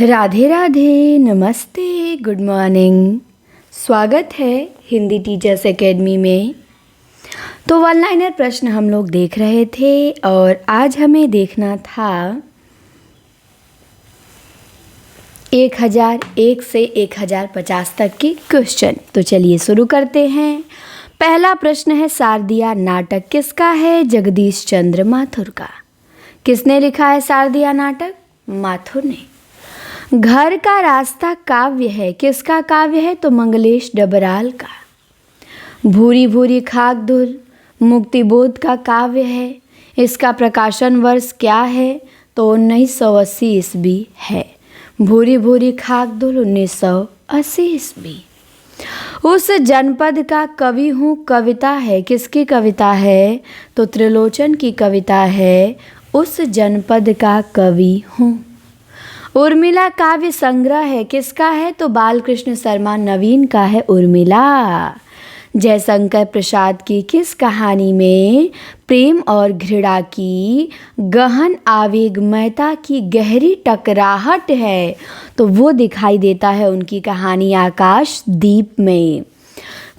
राधे राधे, नमस्ते, good morning. स्वागत है हिंदी टीचर्स एकेडमी में। तो वन लाइनर प्रश्न हम लोग देख रहे थे और आज हमें देखना था 1001 से 1050 तक के क्वेश्चन। तो चलिए शुरू करते हैं। पहला प्रश्न है, शारदिया नाटक किसका है? जगदीश चंद्र माथुर का। किसने लिखा है शारदिया नाटक? माथुर ने। घर का रास्ता काव्य है, किसका काव्य है? तो मंगलेश डबराल का। भूरी भूरी खाक धुल मुक्तिबोध का काव्य है। इसका प्रकाशन वर्ष क्या है? तो 1980 ईस्वी है। भूरी भूरी खाक धुल 1980 ईस्वी। उस जनपद का कवि हूँ कविता है, किसकी कविता है? तो त्रिलोचन की कविता है। उस जनपद का कवि हूँ। उर्मिला काव्य संग्रह है, किसका है? तो बालकृष्ण शर्मा नवीन का है उर्मिला। जयशंकर प्रसाद की किस कहानी में प्रेम और घृणा की गहन आवेगमयता की गहरी टकराहट है? तो वो दिखाई देता है उनकी कहानी आकाश दीप में।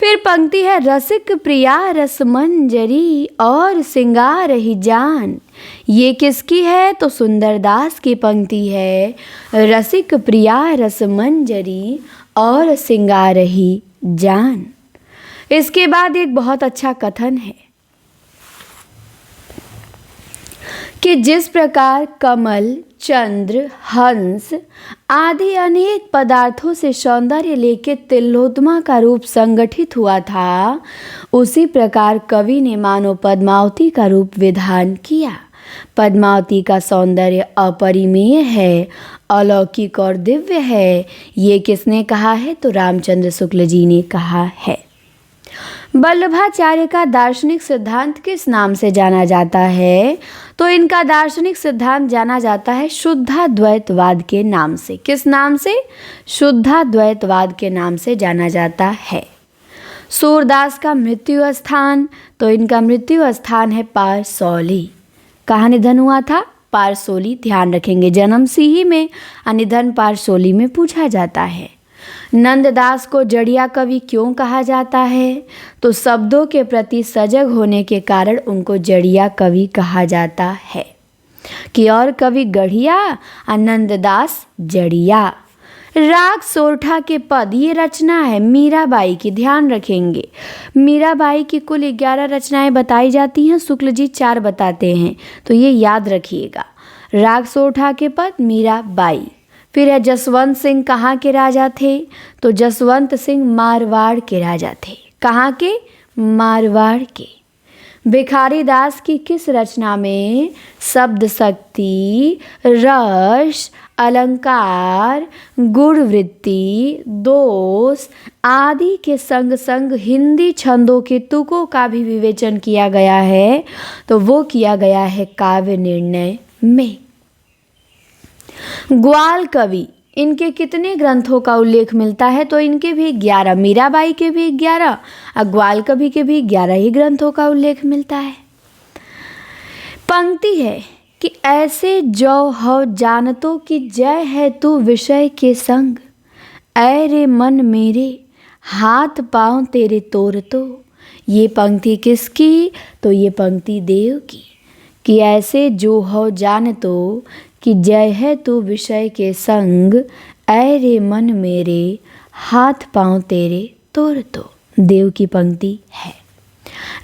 फिर पंक्ति है, रसिक प्रिया रसमंजरी और सिंगार ही जान। ये किसकी है? तो सुंदरदास की पंक्ति है। रसिक प्रिया रसमंजरी और सिंगार ही जान। इसके बाद एक बहुत अच्छा कथन है कि जिस प्रकार कमल, चंद्र, हंस आदि अनेक पदार्थों से सौंदर्य लेके तिलोत्तमा का रूप संगठित हुआ था, उसी प्रकार कवि ने मानो पद्मावती का रूप विधान किया। पद्मावती का सौंदर्य अपरिमेय है, अलौकिक और दिव्य है। ये किसने कहा है? तो रामचंद्र शुक्ल जी ने कहा है। वल्लभाचार्य का दार्शनिक सिद्धांत किस नाम से जाना जाता है? तो इनका दार्शनिक सिद्धांत जाना जाता है शुद्धाद्वैतवाद के नाम से। किस नाम से? शुद्धाद्वैतवाद के नाम से जाना जाता है। सूरदास का मृत्यु स्थान, तो इनका मृत्यु स्थान है पारसौली। कहाँ निधन हुआ था? पारसौली। ध्यान रखेंगे, जन्म सिही में और निधन पारसौली में पूछा जाता है। नंददास को जड़िया कवि क्यों कहा जाता है? तो शब्दों के प्रति सजग होने के कारण उनको जड़िया कवि कहा जाता है। कि और कवि गढ़िया और नंददास जड़िया। राग सोरठा के पद, ये रचना है मीराबाई की। ध्यान रखेंगे, मीराबाई की कुल 11 रचनाएं बताई जाती हैं, शुक्ल जी 4 बताते हैं, तो ये याद रखिएगा। राग सोरठा के पद मीराबाई। फिर है जसवंत सिंह कहाँ के राजा थे? तो जसवंत सिंह मारवाड़ के राजा थे। कहाँ के? मारवाड़ के। भिखारी दास की किस रचना में शब्द शक्ति, रस, अलंकार, गुणवृत्ति, दोष आदि के संग संग हिंदी छंदों के तुकों का भी विवेचन किया गया है? तो वो किया गया है काव्य निर्णय में। ग्वाल कवि, इनके कितने ग्रंथों का उल्लेख मिलता है? तो इनके भी 11, मीराबाई के भी 11 और ग्वाल कवि के भी 11 ही ग्रंथों का उल्लेख मिलता है। पंक्ति है कि ऐसे जो हो जानतो कि जय है तू विषय के संग, ऐ रे मन मेरे हाथ पाँव तेरे तोर तो। ये पंक्ति किसकी? तो ये पंक्ति देव की। कि ऐसे जो हो जानतो कि जय है तू विषय के संग, ऐ रे मन मेरे हाथ पाँव तेरे तोर तो। देव की पंक्ति है।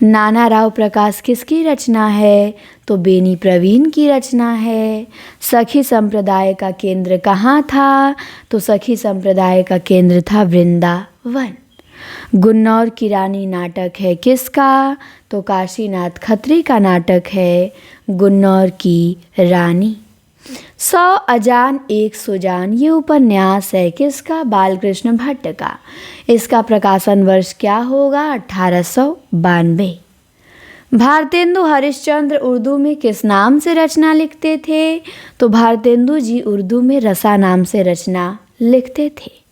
नाना राव प्रकाश किसकी रचना है? तो बेनी प्रवीण की रचना है। सखी संप्रदाय का केंद्र कहाँ था? तो सखी संप्रदाय का केंद्र था वृंदावन। गुन्नौर की रानी नाटक है किसका? तो काशीनाथ खत्री का नाटक है गुन्नौर की रानी। 100 अजान 1 सुजान, ये उपन्यास है किसका? बालकृष्ण भट्ट का। इसका प्रकाशन वर्ष क्या होगा? 1892। भारतेंदु हरिश्चंद्र उर्दू में किस नाम से रचना लिखते थे? तो भारतेंदु जी उर्दू में रसा नाम से रचना लिखते थे।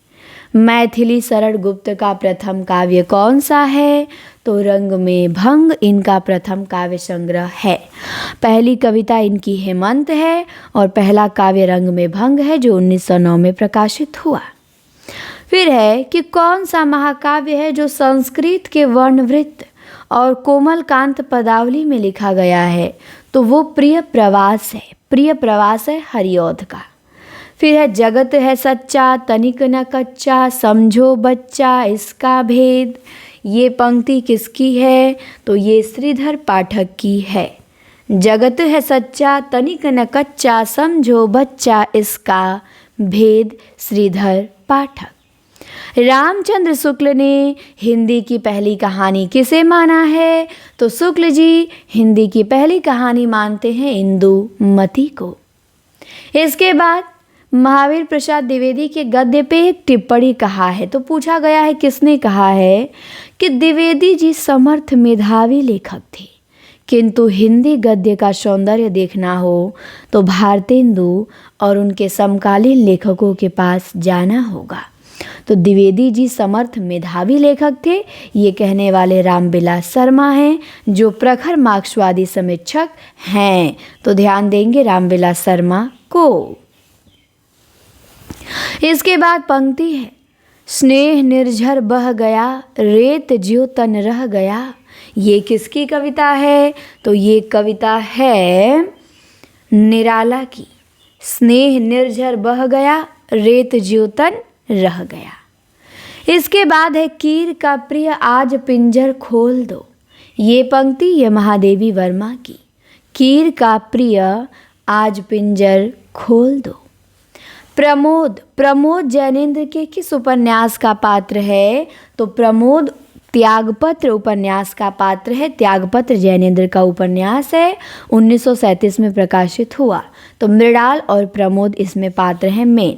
मैथिली शरण गुप्त का प्रथम काव्य कौन सा है? तो रंग में भंग इनका प्रथम काव्य संग्रह है। पहली कविता इनकी हेमंत है और पहला काव्य रंग में भंग है जो 1909 में प्रकाशित हुआ। फिर है कि कौन सा महाकाव्य है जो संस्कृत के वर्णवृत्त और कोमलकांत पदावली में लिखा गया है, तो वो प्रिय प्रवास है। प्रिय प्रवास है हरिऔध का। फिर है जगत है सच्चा तनिक न कच्चा, समझो बच्चा इसका भेद। ये पंक्ति किसकी है, तो ये श्रीधर पाठक की है। जगत है सच्चा तनिक न कच्चा, समझो बच्चा इसका भेद, श्रीधर पाठक। रामचंद्र शुक्ल ने हिंदी की पहली कहानी किसे माना है, तो शुक्ल जी हिंदी की पहली कहानी मानते हैं इंदुमती को। इसके बाद महावीर प्रसाद द्विवेदी के गद्य पे एक टिप्पणी कहा है, तो पूछा गया है किसने कहा है कि द्विवेदी जी समर्थ मेधावी लेखक थे, किंतु हिंदी गद्य का सौंदर्य देखना हो तो भारतेंदु और उनके समकालीन लेखकों के पास जाना होगा। तो द्विवेदी जी समर्थ मेधावी लेखक थे, ये कहने वाले रामविलास शर्मा हैं जो प्रखर मार्क्सवादी समीक्षक हैं। तो ध्यान देंगे रामविलास शर्मा को। इसके बाद पंक्ति है, स्नेह निर्झर बह गया, रेत ज्यों तन रह गया। ये किसकी कविता है, तो ये कविता है निराला की। स्नेह निर्झर बह गया, रेत ज्यों तन रह गया। इसके बाद है कीर का प्रिय आज पिंजर खोल दो। ये पंक्ति है महादेवी वर्मा की। कीर का प्रिय आज पिंजर खोल दो। प्रमोद जैनेन्द्र के किस उपन्यास का पात्र है, तो प्रमोद त्यागपत्र उपन्यास का पात्र है। त्यागपत्र जैनेन्द्र का उपन्यास है, 1937 में प्रकाशित हुआ। तो मृणाल और प्रमोद इसमें पात्र हैं मेन।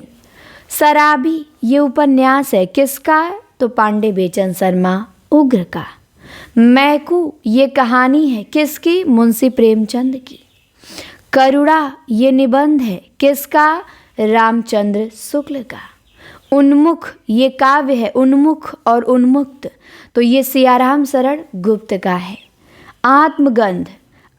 शराबी ये उपन्यास है किसका, तो पांडे बेचन शर्मा उग्र का। मैकू ये कहानी है किसकी, मुंशी प्रेमचंद की। करुणा ये निबंध है किसका, रामचंद्र शुक्ल का। उन्मुख ये काव्य है, उन्मुख और उन्मुक्त, तो ये सियाराम शरण गुप्त का है। आत्मगंध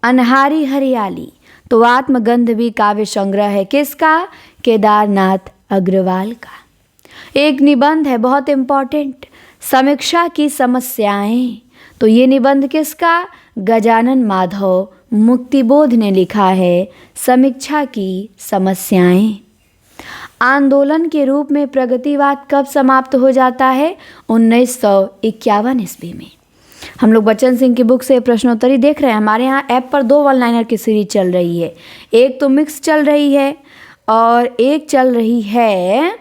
अनहारी हरियाली, तो आत्मगंध भी काव्य संग्रह है किसका, केदारनाथ अग्रवाल का। एक निबंध है बहुत इम्पॉर्टेंट, समीक्षा की समस्याएं, तो ये निबंध किसका, गजानन माधव मुक्तिबोध ने लिखा है, समीक्षा की समस्याएं। आंदोलन के रूप में प्रगतिवाद कब समाप्त हो जाता है, 1951 ईस्वी में। हम लोग बच्चन सिंह की बुक से प्रश्नोत्तरी देख रहे हैं। हमारे यहाँ ऐप पर 2 वन लाइनर की सीरीज चल रही है, एक तो मिक्स चल रही है और एक चल रही है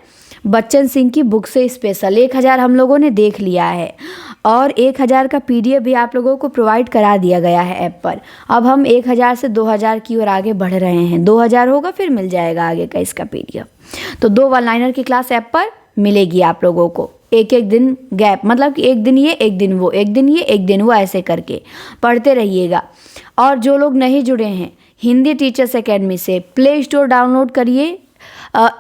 बच्चन सिंह की बुक से स्पेशल। 1000 हम लोगों ने देख लिया है और 1000 का PDF भी आप लोगों को प्रोवाइड करा दिया गया है ऐप पर। अब हम 1000 से 2000 की ओर आगे बढ़ रहे हैं। 2000 होगा फिर मिल जाएगा आगे का इसका PDF। तो 2 वन लाइनर की क्लास ऐप पर मिलेगी आप लोगों को, एक दिन गैप, मतलब कि एक दिन ये एक दिन वो, एक दिन ये एक दिन वो, ऐसे करके पढ़ते रहिएगा। और जो लोग नहीं जुड़े हैं हिंदी टीचर्स एकेडमी से, प्ले स्टोर डाउनलोड करिए,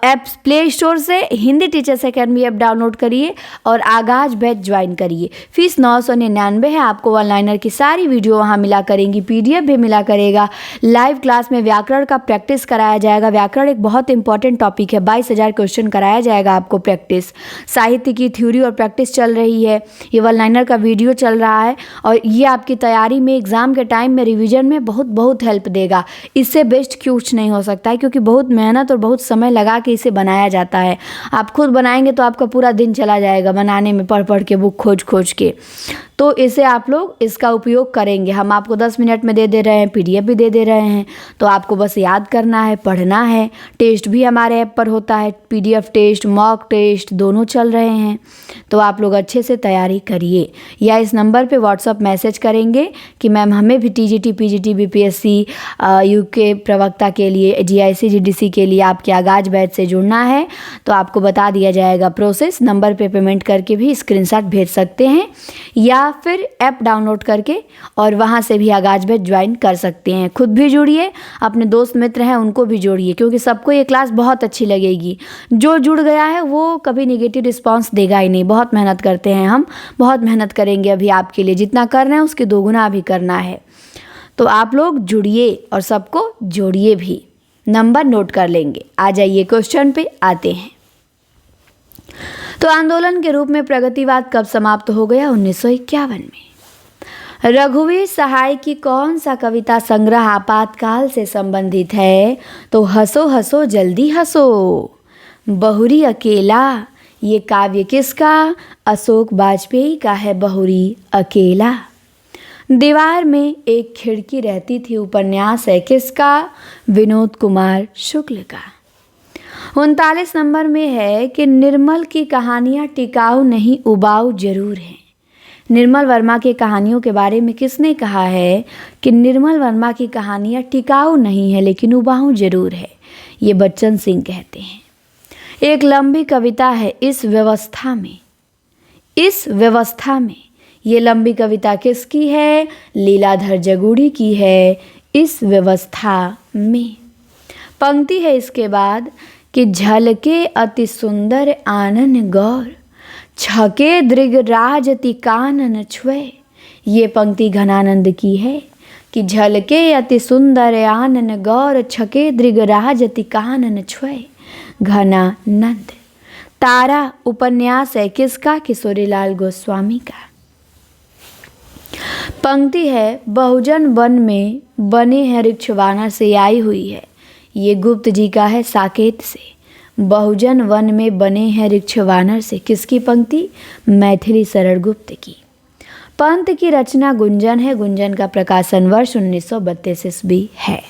ऐप्स प्ले स्टोर से Hindi teachers academy app download करिए और आगाज बैच ज्वाइन करिए। फीस 999 है। आपको वन लाइनर की सारी वीडियो वहाँ मिला करेंगी, PDF भी मिला करेगा। लाइव क्लास में व्याकरण का प्रैक्टिस कराया जाएगा। व्याकरण एक बहुत इंपॉर्टेंट टॉपिक है, 22,000 क्वेश्चन कराया जाएगा आपको प्रैक्टिस। साहित्य की थ्योरी और प्रैक्टिस चल रही है, ये वन लाइनर का वीडियो चल रहा है और ये आपकी तैयारी में एग्ज़ाम के टाइम में रिविजन में बहुत हेल्प देगा। इससे बेस्ट कुछ नहीं हो सकता है, क्योंकि बहुत मेहनत और बहुत समय लगा के इसे बनाया जाता है। आप खुद बनाएंगे तो आपका पूरा दिन चला जाएगा बनाने में, पढ़ के बुक खोज के। तो इसे आप लोग इसका उपयोग करेंगे। हम आपको 10 मिनट में दे रहे हैं, PDF भी दे रहे हैं, तो आपको बस याद करना है, पढ़ना है। टेस्ट भी हमारे ऐप पर होता है, PDF टेस्ट, मॉक टेस्ट दोनों चल रहे हैं। तो आप लोग अच्छे से तैयारी करिए, या इस नंबर पे व्हाट्सअप मैसेज करेंगे कि मैम हमें भी TGT PGT BPSC UK प्रवक्ता के लिए, GIC GDC के लिए आपके आगाज आगाज बैच से जुड़ना है तो आपको बता दिया जाएगा प्रोसेस। नंबर पे पेमेंट करके भी स्क्रीनशॉट भेज सकते हैं या फिर ऐप डाउनलोड करके और वहाँ से भी आगाज बैच ज्वाइन कर सकते हैं। खुद भी जुड़िए, अपने दोस्त मित्र हैं उनको भी जोड़िए, क्योंकि सबको ये क्लास बहुत अच्छी लगेगी। जो जुड़ गया है वो कभी नेगेटिव रिस्पांस देगा ही नहीं। बहुत मेहनत करते हैं हम, बहुत मेहनत करेंगे अभी आपके लिए। जितना कर रहे हैं उसके दोगुना अभी करना है। तो आप लोग जुड़िए और सबको जोड़िए भी। नंबर नोट कर लेंगे। आ जाइए क्वेश्चन पे आते हैं। तो आंदोलन के रूप में प्रगतिवाद कब समाप्त हो गया? 1951 में। रघुवीर सहाय की कौन सा कविता संग्रह आपातकाल से संबंधित है? तो हंसो हंसो जल्दी हंसो, बहुरी अकेला। ये काव्य किसका? अशोक वाजपेयी का है बहुरी अकेला। दीवार में एक खिड़की रहती थी उपन्यास है किसका? विनोद कुमार शुक्ल का। 39 नंबर में है कि निर्मल की कहानियाँ टिकाऊ नहीं उबाऊ जरूर हैं। निर्मल वर्मा की कहानियों के बारे में किसने कहा है कि निर्मल वर्मा की कहानियाँ टिकाऊ नहीं है लेकिन उबाऊ जरूर है? ये बच्चन सिंह कहते हैं। एक लंबी कविता है इस व्यवस्था में। इस व्यवस्था में ये लंबी कविता किसकी है? लीलाधर जगूड़ी की है। इस व्यवस्था में पंक्ति है इसके बाद कि झलके अति सुंदर आनन गौर, छके दृगराज अति कानन छुए। ये पंक्ति घनानंद की है कि झलके अति सुंदर आनन गौर, छके दृगराज अति कानन छुए। घनानंद। तारा उपन्यास है किसका? किशोरीलाल गोस्वामी का। पंक्ति है बहुजन वन में बने हैं वृक्ष वानर से आई हुई है। ये गुप्त जी का है साकेत से। बहुजन वन में बने हैं वृक्ष वानर से किसकी पंक्ति? मैथिली शरण गुप्त की। पंत की रचना गुंजन है। गुंजन का प्रकाशन वर्ष 1932 ईस्वी है।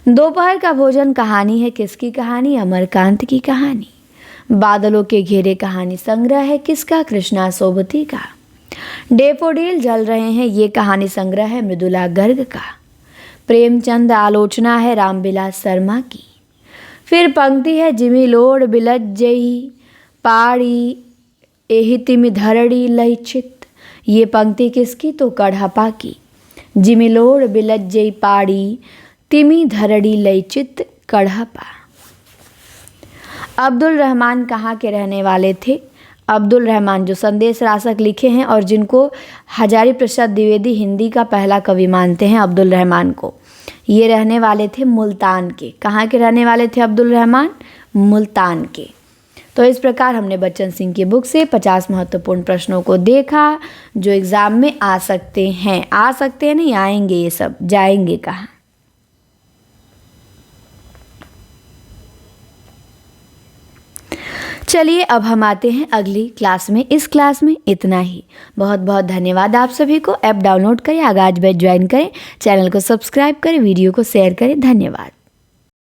दोपहर का भोजन कहानी है किसकी कहानी? अमरकांत की कहानी। बादलों के घेरे कहानी संग्रह है किसका? कृष्णा सोबती का। डेफोडिल जल रहे हैं ये कहानी संग्रह है मृदुला गर्ग का। प्रेमचंद आलोचना है रामविलास शर्मा की। फिर पंक्ति है जिमी लोड बिलज जई पाड़ी एहि तिमि धरड़ी लई चित। ये पंक्ति किसकी? तो कढ़पा की। जिमी लोड बिलज जई पाड़ी तिमि धरड़ी लई चित, कढ़पा। अब्दुल रहमान कहाँ के रहने वाले थे? अब्दुल रहमान जो संदेश रासक लिखे हैं और जिनको हजारी प्रसाद द्विवेदी हिंदी का पहला कवि मानते हैं अब्दुल रहमान को, ये रहने वाले थे मुल्तान के। कहाँ के रहने वाले थे अब्दुल रहमान? मुल्तान के। तो इस प्रकार हमने बच्चन सिंह की बुक से 50 महत्वपूर्ण प्रश्नों को देखा जो एग्ज़ाम में आ सकते हैं। आ सकते हैं नहीं, आएंगे ये सब, जाएंगे कहाँ। चलिए अब हम आते हैं अगली क्लास में। इस क्लास में इतना ही। बहुत बहुत धन्यवाद आप सभी को। ऐप डाउनलोड करें, आगाज बैच ज्वाइन करें, चैनल को सब्सक्राइब करें, वीडियो को शेयर करें। धन्यवाद।